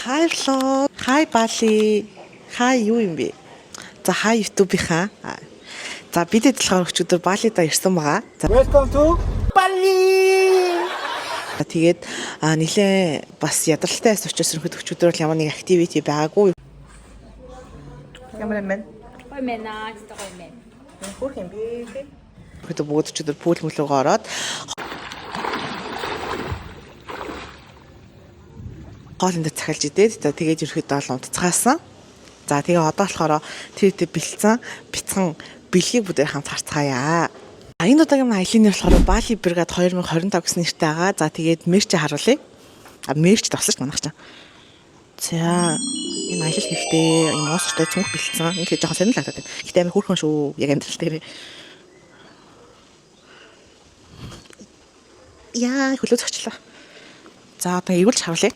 Hi vlog, hi Bali, hi юу юм бэ? За hi YouTube-ийнхаа. За бид эдлэхээр өчигдөр Балида ирсэн байгаа. Welcome to Bali. Тэгээд нилээ бас ядралтай учраас өчигдөр бол ямар нэг activity байгаагүй. Камерамен. Гой мэнаа, зөв гой мэн. Хөрх юм бэ? Бид бүгд өчигдөр пүүл мөлөөгөө ороод хоолнд цахилж идээд тэгээд ерөөхдөө бол унтцгаасан. За тэгээ одоо болохоор тэр бэлдсэн бяцхан бэлгийг бүгд хамт харцгаая. Энэ удаагийн аялын нэр болохоор Бали бригад 2025 гэсэн нэртэй байгаа. За тэгээд мерч харуулъя. Мерч тослож манах чам. За энэ аялал нэртэй юм уустай цүнх бэлдсэн. Ингээд жоохон сонирхол татаад байна. Гэтэ амар хөөрхөн шүү. Яг амьдрал дээр. Яа, хөлөө зогчлаа. За одоо эвэлж харуулъя.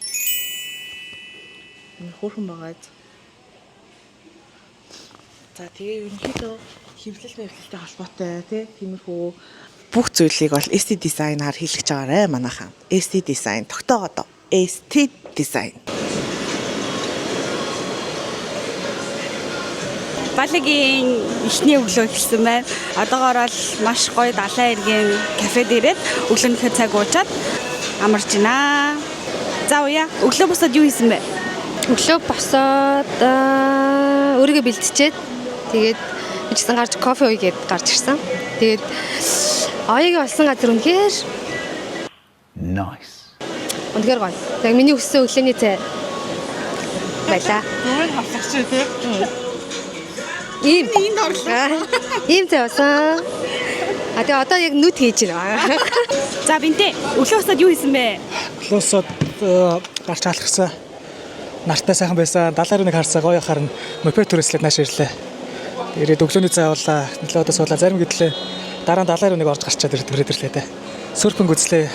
Хөөрхөн байгаа. За тэгээ ерөнхийдөө хөвлөл мэвлэлтэй холбоотой тиймэрхүү бүх зүйлийг бол ST design-аар хийлгэж байгаарэ манайхаа. ST design тогтоогоо доо. ST design. Балигийн эхний өглөө эхэлсэн байна. Одоогоор л маш гоё далайн эргийн кафед ирээд өглөөнийхөө цаг уучаад амарч байна. За уяа, өглөө босоод юу хийсэн бэ? Өглөө босоод өөрийгөө бэлтжээд тэгээд бичсэн гарч кофе уугээд гарч ирсэн. Тэгээд оёгийн олсон газар үнэхээр Nice. үнэхээр гоё. Яг миний өссөн өглөөний цай байлаа. Өөр хавсагч тий. Ийм орлоо. Ийм цай басан. Тэгээ одоо яг нүд хийж байна. За бинтээ, өглөө босоод юу хийсэн бэ? Өглөөсөд гарч алхсан. Нартай сайхан байсан. 70 харсаа гоё харна. Мопед түрээслээд нааш ирлээ. Тэгээд өглөөний цай уулаа. Нэлээд одоо суулаа. Зарим гэдлээ. Дараа нь 70 гарч гарчаад ирлээ дээ. Сөрпинг үзлээ.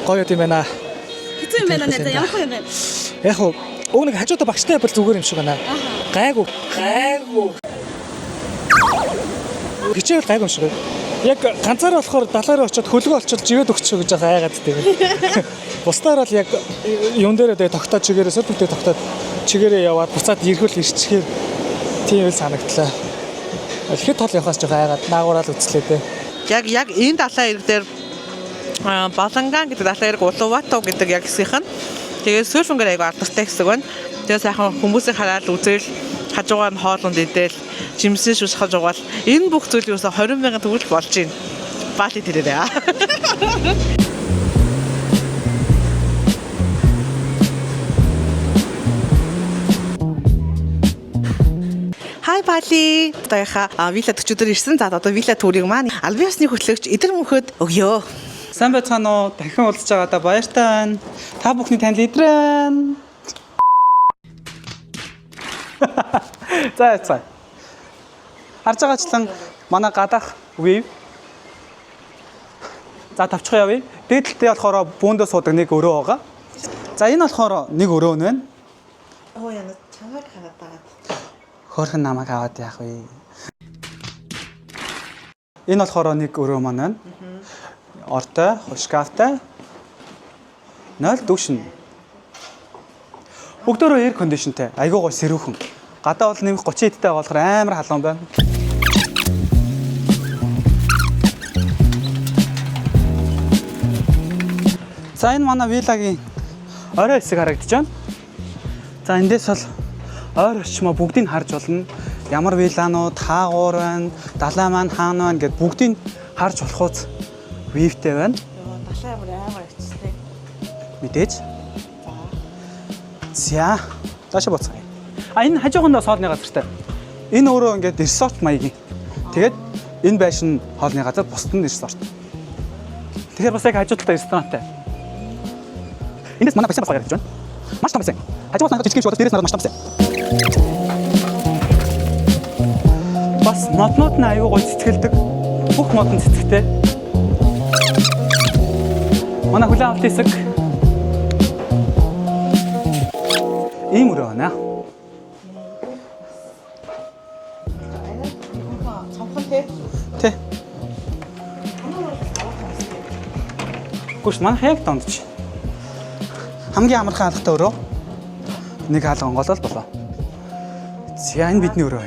Гоё юм байна. Хэцүү юм байна нэ. Ямар гоё юм бэ? Яг уу нэг хажуудаа багштай бол зүгээр юм шиг байна. Гайгүй. Гिचээл гайгүй юм шиг байна. Яг ганцаараа болохоор 70 очиод хөлгөө олчоод живэд өгчих гэж айгаад дээ. Бусдаар бол яг юун дээрээ тогтоод чигээрээ сөрпөнтэй тогтоод чигээрээ яваад буцаад ирэхүүл ирчихээр тийм үл санагдлаа. Хэд тол явахаас жоо айгаад наагуурал үзлээ дээ. Яг энэ далайн эрэг дээр Баланган гэдэг далайн эрэг Улувату гэдэг яг хэсгийнх нь тэгээд сөрфөнгөр айгу алдартай хэсэг байна. Тэгээд сайхан хүмүүсийг хараад үзэл хажуугаар нь хоолунд идэл жимсэн шүсхэж угаал энэ бүх зүйл юусаа 20,000 төгрөг болж байна. Бали тэрээрээ. Hi Bali. Таяха вилла 40 өдөр ирсэн. За одоо вилла төрийг маань Альбиасны хөтлөгч Эдэр мөнхөд өгөө. Сайн байцгаана уу? Дахин уулзж байгаадаа баяртай байна. Та бүхний танил Эдрэн. За. Харж байгаачлан манай гадаах вив. За тавчхан явъя. Дээдлэлтэй болохоор бүүндээ суудаг нэг өрөө байгаа. За энэ болохоор нэг өрөө нь байна. Оо яна чангааг хараад байгаа. Хөөрхөн намайг аваад яах вэ? Энэ болохоор нэг өрөө маань байна. Ортой, шкафтай. 0 дүүшин. Бүгдөө air conditionтэй. Айгуу гоё сэрүүхэн. Гадаа бол нэмэх 30 эдтэй болохоор амар халуун байна. За энэ манай виллагийн орой хэсэг харагдаж байна. За эндээс бол ойр орчмоо бүгдийг харж болно. Ямар вилланууд, хаагуур байна, далай маань хаана байна гэд бүгдийг харж болохоос вивтэй байна. Далайн амар хэцтэй. Мэдээж. За. Даашаа буцгаая. Энэ хажуугандаа соолны газартай. Энэ өөрөө ингээд resort маягийн. Тэгээд энэ байшин хоолны газар, бусд нь resort. Тэгэхээр бас яг хажуу талтай ресторантай. Эндээс манай бассейн бас гарч байна. Маш том бассейн. Хажуугаас надад жижиг шиг болоод дээрээс надад маш том бассейн. Бас моднууд нь аюу гой цэцгэлдэг. Бүх мод нь цэцэгтэй. Манай хүлээн авалт хэсэг. Ийм өрөө байна. Тэ. Гүш маань яг дондч. Хамгийн амархан алхахтай өрөө. Нэг хаалга онгоолол болоо. За энэ бидний өрөө.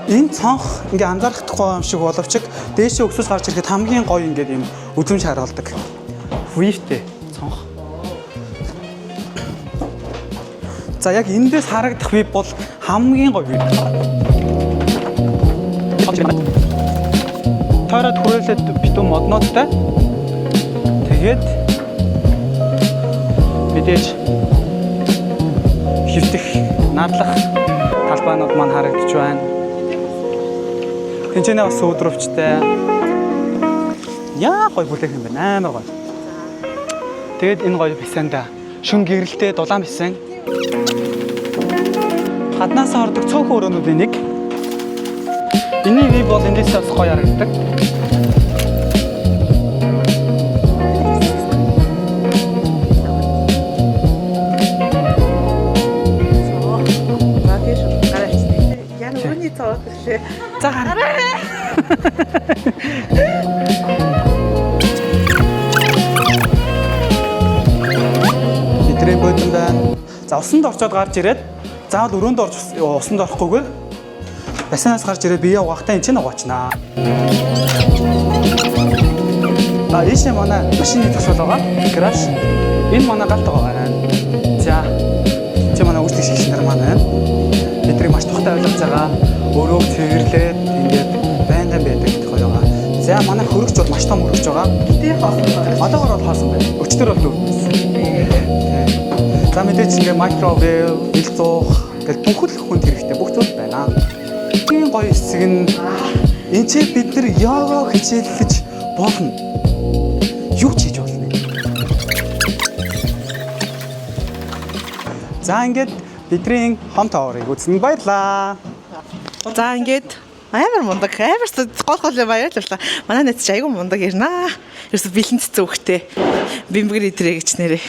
Энэ цонх ингээ анзаарахдаггүй юм шиг боловч дээшээ өксөж гарч ирэхэд хамгийн гоё ингээд юм үзмж харуулдаг. Вивтэй цонх. За яг эндээс харагдах вив бол хамгийн гоё вив. Таарад хүрээлээд битүү модноттай. Тэгээд мэдээж хөвтөх надлах талбайнууд маань харагдаж байна. Тэнцэнэ бас өөдрөвчтэй. Яа гоё бүлээх юм байна. Амар гоё. Тэгээд энэ гоё бисэнда шүн гэрэлтэй дулаан бисэн. Гаднаас ордог цөөхөн өрөөнүүдийн нэг. Эний вив бол эндээс бас гоё харагддаг. За гараа. Тэдрийн бодон байна. За усанд орчоод гарч ирээд заавал өрөөнд орж усанд орохгүйгээр бассейнаас гарч ирээд бие угаахтаа энэ ч угаачнаа. Ийшээ манай машины тасгал байгаа. Краш. Энэ манай галт байгаа байна. За. Чи манай үүсгэж шигшнэр маань байна. Тэдрийг маш тухтай ойлгож байгаа. Өрөөг цэвэрлээд ингээд байнгын байдаг гэх гоё байгаа. За манай хөрөгч бол маш том хөрөгч байгаа. Гэтэ хоосон байна. Одоогор бол хоосон байна. Өчтөр бол өвдсөн. За мэдээч ингээд микровейв, бэлзуух ингээд бүхэл хүнд хэрэгтэй бүх зүйл байна. Энэ гоё хэсэг нь энэ ч бид нар йога хичээллэж болно. Юу ч хийж болно. За ингээд бидний хом тааврыг үзсэн баярлаа. За ингээд амар мундаг амар гол баярлалаа. Манай найз чи айгүй мундаг ирнаа. Ерөөсө бэлэн цэцэн хөхтэй. Бимбгэр идрээ гэж нэрээ.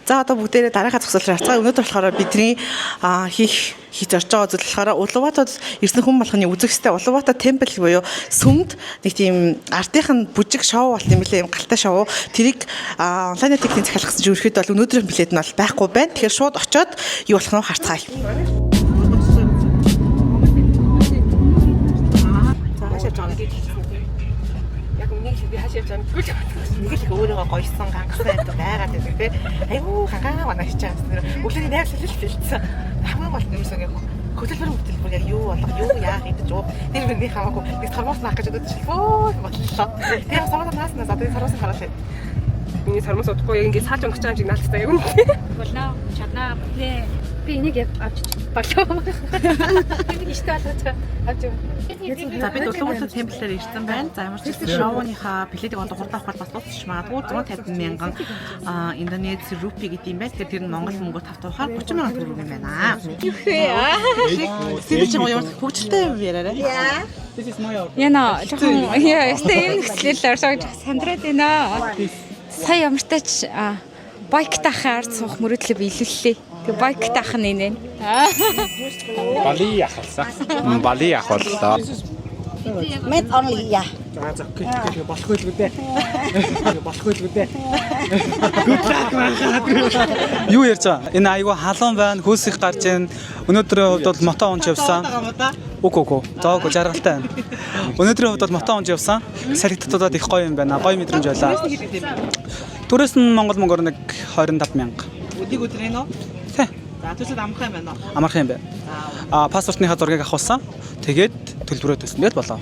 За одоо бүгдээрээ дараагаа зогсоолроо хацгаа. Өнөөдөр болохоор бидний хийж орж байгаа зүйл болохоор Улаанбаатарт ирсэн хүн болгоны үзэх ёстой Улаанбаатар темпл буюу сүмд нэг тийм артынх нь бүжиг шоу болт юм лээ, юм галтай шоу. Тэрийг онлайнаар техникийн захиалгасан чи ерөөхдөө бол өнөөдрийн билет нь бол байхгүй байна. Тэгэхээр шууд очиод юу болох нь харцгаая. Яг нэг би хашиж байгаа нэг л өөрийгөө гойсон гангасан байдаг байгаад байдаг те. Айгуу хангаа манай хийж байгаа юм. Өглөөний найрсалж бэлдсэн. Хамгийн гол нь юмсаа яг хөтөлбөр яг юу болох, юу яах гэж юу. Тэр миний хамаагүй нэг сармаас наах гэж өгдөг шилбөө бодлоо. Тэгээ сармаас нааснаас одоо сармаас хараад. Миний сармаас удахгүй яг ингэ сааж унах гэж наалтай яг үнэ. Болоо. Чаднаа. Би энийг авч болоо. Энийг ихтэй болгож авч. За бид Улаанбаатар темплээр ирсэн байна. За ямар ч гэсэн шоуныхаа билетийг одоо хурд авах бол бас дуусчих магадгүй 150 мянган Индонез рупи гэдэг юм байна. Тэгэхээр тэр нь Монгол мөнгөөр тавтахаар 30 мянган төгрөг юм байна. Тэр чинь ямар хөгжилтэй юм яраарай. Яна жоохон ястай юм хэвчлэл оршиж сандраад байна. Сая ямартайч байк тахаар суух мөрөдлөө биелүүллээ. Тэгээ байк таах нь энэ. Бали ахалсан. Бали ахваллаа. Met only yeah. За гэх болохгүй л үү. Болохгүй л үү. Good luck махаад. Юу ярьж байгаа? Энэ айгүй халуун байна, хөөс их гарч ийн. Өнөөдрийн хувьд бол мото онж явсан. Үгүй. Зоогүй жаргалтай байна. Өнөөдрийн хувьд бол мото онж явсан. Салхитуудад их гоё юм байна. Гоё мэдрэмж байлаа. Түрээс нь Монгол мөнгөөр нэг 25 мянга. Өдрийн нөө? Тэ. За төсөд амрах юм байна уу? Амарх юм байна. Паспортныхаа зургийг авахсан. Тэгээд төлбөрөө төсөн. Тэгэл болоо.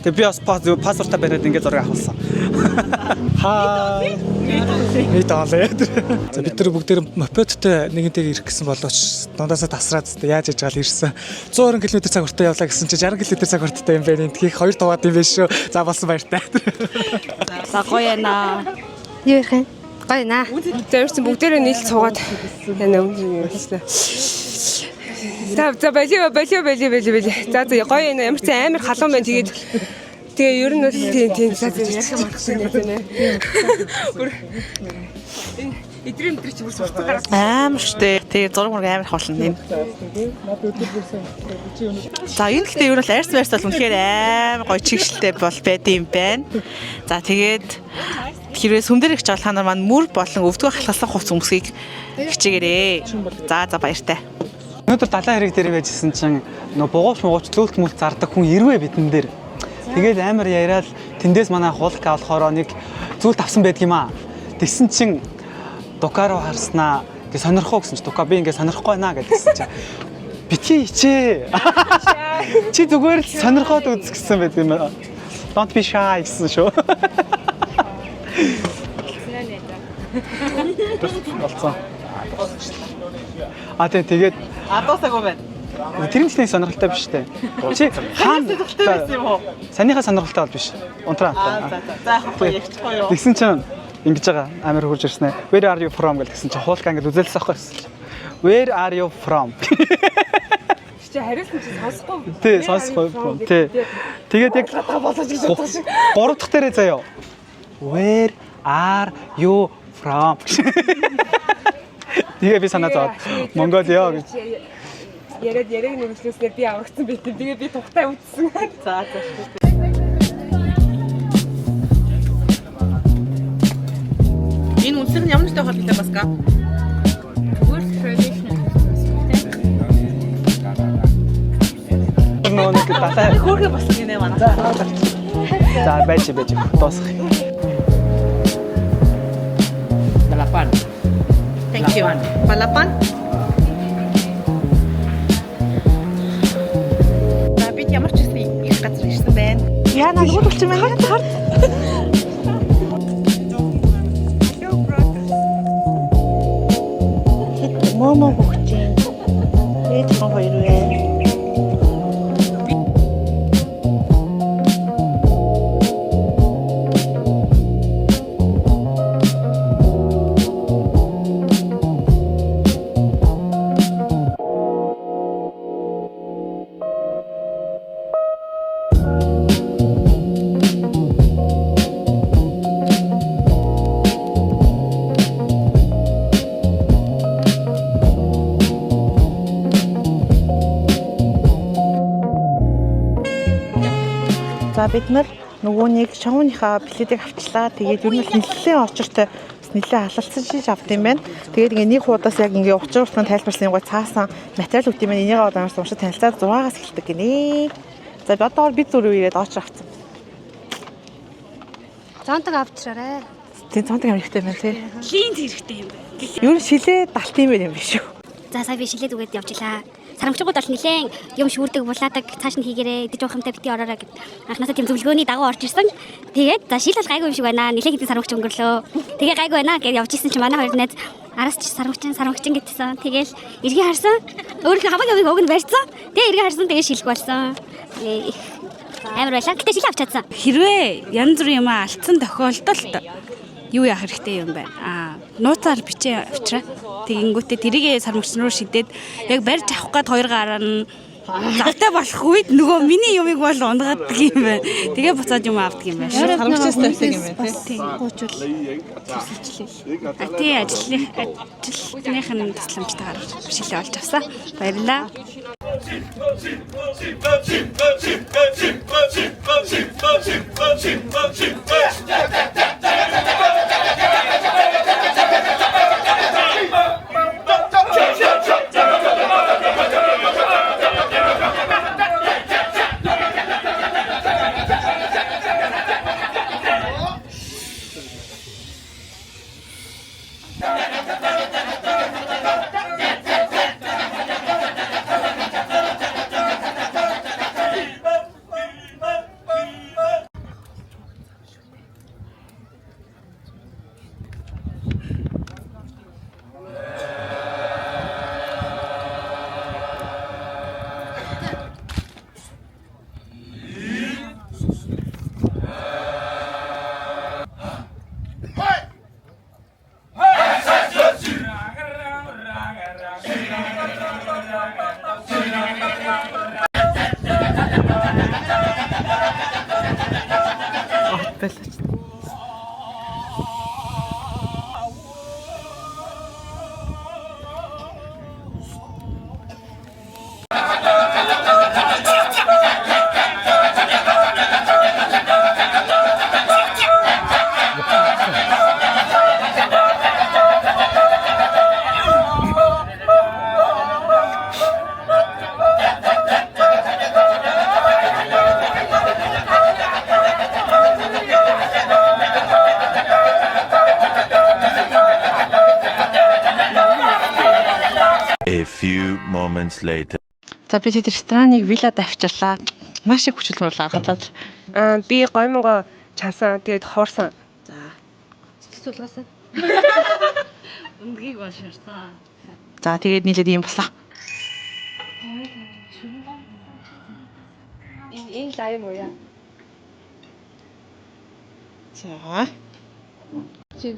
Тэгээ би бас паспортаа бариад ингээд зураг авахсан. Хаа. Нийт олоо. За бид нар бүгдээр мопедтэй нэгэнтэйг ирэх гэсэн болооч дундаасаа тасраад яаж яж гал ирсэн. 120 км цаг хүртэл явлаа гэсэн чи 60 км цаг хүртэл юм байна. Эндхийг 2 дуваад юм биш шүү. За болсон баяртай. За гоё яана. Юу ярих юм? Гоё наа. Тэрсэн бүгдээрээ нийлж суугаад яна юм хэлсэн. За бали. За гоё яана. Ямар ч амар халуун байна. Тэгээ ер нь бол тийм за ярих юм аргагүй нэ. Эдрийн өдөр чи бүр суртал гараад. Амар штэ. Тэгээ зураг мураг амар хавлна энэ. За энэ гэхдээ ер нь арьс барьс бол үнэхээр амар гоё чигшэлтэй бол байдсан юм байна. За тэгээд хэрвээ сүмдэрэгч бол та нар маань мөр болон өвдгөө халахлах хувц өмсгийг хичээгээрэй. За баяртай. Өнөөдөр далайн хэрэг дээр байжсэн чинь нөө бугууч зүлт мүлт зардаг хүн ирвэ бидэн дээр. Тэгээд амар яриад тэндээс манай хулка болохоор нэг зүйлт авсан байдаг юм аа. Тэгсэн чинь дука руу харснаа гэ сонирхоо гэсэн чинь дука би ингээ сонирхгүй байна гэдгсэн чинь битгий ичээ. Чи зүгээр л сонирхоод үз гэсэн байдаг юм аа. Don't be shy гэсэн шүү. Болцсон. Тэгээд Адуусаагүй байна. тэр нь ч нэг сонирхолтой биш үү? Чи хаана санийхаа сонирхолтой бол биш. Унтраа. За яг Тэгсэн чинь ингэж байгаа амар хурж ирсэн ээ. Where are you from гэсэн чинь хуулка ингэж үзэлсэн аахгүй. Where are you from? Чи хариулсан чи сонсохгүй. Тий, сонсохгүй. Тий. Тэгээд яг гурав дахь дээрээ заяа. Where are you from? Тэгээ би санаа зовоод Монголио гэж. Яриад нүрслэснээр би аврагдсан байт. Тэгээ би тухтай үтсэн. За. Энэ үнсэг нь ямар нэгтэй холбоотой баска? Нэг далай Хөөрхөн баска гинэ манай. за байж дуусах. Balapan. Thank you. Балапан. Бид ямар ч гэсэн их газар ирсэн байна. Яа нагуул болчих юм байна. Хард. Момо хөгчийн. Эд хоёр вэ. За бид нар нөгөөнийг шоуныхаа билетийг авчлаа. Тэгээд ер нь нэлээд очиртой нэлээд халалцсан шиш авт юм байна. Тэгээд ингээ нэг хуудаас яг ингээ учир уртан тайлбарласан юм гоо цаасан материал үүд юм байна. Энийг аваад амарсан уншиж танилцаад 6-аас эхэлдэг гинэ. За одоо бид зүрх ирээд очир авцсан. Цонтог авчраарай. Тийм цонтог амар хэрэгтэй байна тий. Линз хэрэгтэй юм байна. Ер нь шилээ далт юм байна юм биш үү? За сая би шилээд үгээд явжлаа. Сарамчгууд бол нилээн юм шүүрдэг булаадаг цааш нь хийгээрээ идэж уух юмтай бити ороорой гэд анхнаасаа тийм зөвлөгөөний дагуу орж ирсэн. Тэгээд за шил бол гайгүй юм шиг байна. Нилээн хэдэн сарамч өнгөрлөө. Тэгээ гайгүй байна гэд явж исэн чинь манай хоёр найз араас ч сарамчин гэдсэн. Тэгээл эргээ харсан. Өөрийнхөө хамаг явыг уг нь барьсан. Тэгээ эргээ харсан тэгээ шилэх болсон. Амар байлаа. Гэтэ шилээ авчаадсан. Хэрвээ янз бүрийн юм алдсан тохиолдолд юу яах хэрэгтэй юм бэ? Нууцаар бичээ авчраа. Тэгэнгүүтээ тэрийгэ сармагч руу шидээд яг барьж авах гээд хоёр гараа нь завтай болох үед нөгөө миний юмыг бол унгаадаг юм байна. Тэгээ буцаад юм авдаг юм байна. Сармагчаас тавьсан юм байна тий. Хуучвал тий ажлынх нь тусламжтайгаар шилээ олж авсан. Баярлалаа. A few moments later. За би тэр рестораныг виллад авчирлаа. Маш их хүчил муурлаа хадаад. Би гоймонго часан тэгээд хоорсон. За. Сэтгэлсүүлгасаа. Үндгийг боширсан. За тэгээд нийлээд ийм боллоо. Энэ лайв уу яа? За. Чи